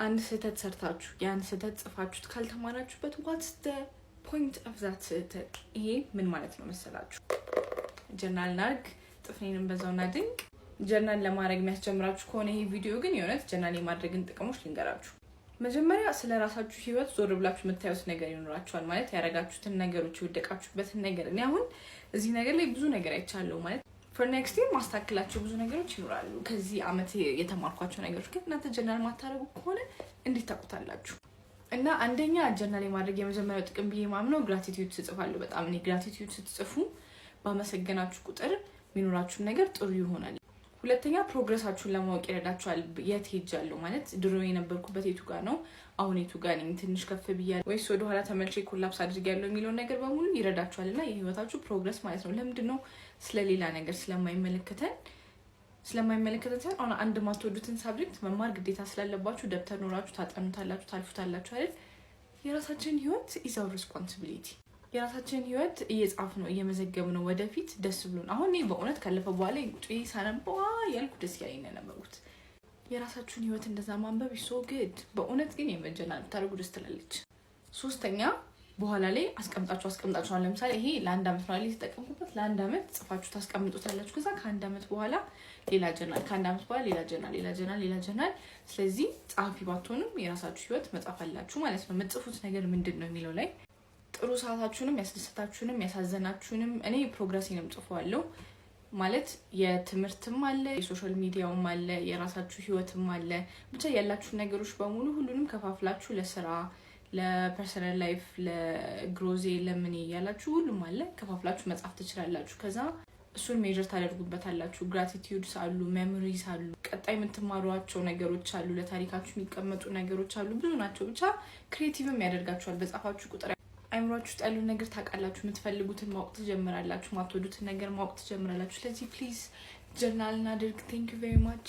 አንድ ስህተት ሰርታችሁ ያን ስህተት ጽፋችሁት ካልተማራችሁበት what's the point of that ስህተት? ይሄ ምን ማለት ነው መሰላችሁ? ጀርናል ናርግ ጥፍኔንም በዛውና ድንቅ ጀርናል ለማድረግ የሚያስጀምራችሁ ከሆነ ይሄ ቪዲዮ ግን የሆነት ጀርናል የማድረግን ጥቅሞች ልንገራችሁ። መጀመሪያ ስለ ራሳችሁ ህይወት ዞር ብላችሁ የምታዩት ነገር ይኖራችኋል። ማለት ያረጋችሁትን ነገሮች የወደቃችሁበትን ነገር እኔ አሁን እዚህ ነገር ላይ ብዙ ነገር አይቻለሁ። ማለት for next year ማስተካከላችሁ ብዙ ነገሮች ይኖራሉ። ከዚህ አመት የተማርኳቸው ነገሮች ግን እናንተ ጀርናል ማታረጉ ከሆነ እንዴት ታውቁታላችሁ? እና አንደኛ ጀርናል የማድረግ የመጀመሪያው ጥቅም ብዬ ማምነው ግራቲቲዩድ ትጽፋሉ። በጣም እኔ ግራቲቲዩድ ስትጽፉ ባመሰገናችሁ ቁጥር የሚኖራችሁ ነገር ጥሩ ይሆናል። ሁለተኛ ፕሮግረሳችሁን ለማወቅ ይረዳችኋል። የት ሄጃለሁ ማለት ድሮ የነበርኩበት የቱ ጋር ነው፣ አሁን የቱ ጋር ነኝ፣ ትንሽ ከፍ ብያለሁ ወይስ ወደ ኋላ ተመልሼ ኮላፕስ አድርጌያለሁ የሚለው ነገር በሙሉ ይረዳችኋልና የህይወታችሁ ፕሮግረስ ማለት ነው። ለምንድነው ስለሌላ ነገር ስለማይመለከተን ሳይሆን አሁን አንድ ማትወዱትን ሳብጀክት መማር ግዴታ ስላለባችሁ ደብተር ኖራችሁ ታጠኑታላችሁ፣ ታልፉታላችሁ አይደል? የራሳችን ህይወት is our responsibility። የራሳችን ህይወት እየጻፍ ነው እየመዘገብ ነው ወደፊት ደስ ብሎን። አሁን እኔ በእውነት ካለፈ በኋላ ቁጭ ሳነባ ያልኩ ደስ ያለኝ ነበርኩት። የራሳችሁን ህይወት እንደዛ ማንበብ so good። በእውነት ግን የመጀናል ታርጉ ደስ ትላለች። ሶስተኛ በኋላ ላይ አስቀምጣችሁ ለምሳሌ ይሄ ለአንድ አመት ነው ላይ ተጠቀምኩበት፣ ለአንድ አመት ጽፋችሁ ታስቀምጡታላችሁ። ከዛ ከአንድ አመት በኋላ ሌላ ጀርናል፣ ከአንድ አመት በኋላ ሌላ ጀርናል። ስለዚህ ጻፊ ባትሆኑም የራሳችሁ ህይወት መጻፍ አላችሁ ማለት ነው። የምትጽፉት ነገር ምንድነው የሚለው ላይ ጥሩ ሰዓታችሁንም ያስደሰታችሁንም ያሳዘናችሁንም እኔ ፕሮግረሲንም ጽፈዋለሁ። ማለት የትምህርትም አለ፣ የሶሻል ሚዲያውም አለ፣ የራሳችሁ ህይወትም አለ። ብቻ ያላችሁ ነገሮች በሙሉ ሁሉንም ከፋፍላችሁ ለስራ፣ ለፐርሰናል ላይፍ፣ ለግሮዜ ለምን ያላችሁ ሁሉም አለ ከፋፍላችሁ መጻፍ ትችላላችሁ። ከዛ እሱን ሜጀር ታደርጉበታላችሁ። ግራቲቲዩድስ አሉ፣ ሜሞሪስ አሉ፣ ቀጣይ የምትማሯቸው ነገሮች አሉ፣ ለታሪካችሁ የሚቀመጡ ነገሮች አሉ። ብዙ ናቸው። ብቻ ክሬቲቭም ያደርጋችኋል። በጻፋችሁ ቁጥር አይምሯችሁ ውስጥ ያለው ነገር ታውቃላችሁ። የምትፈልጉትን ማወቅ ትጀምራላችሁ፣ ማትወዱትን ነገር ማወቅ ትጀምራላችሁ። ስለዚህ ፕሊዝ ጀርናል እናድርግ። ቴንክ ዩ ቬሪ ማች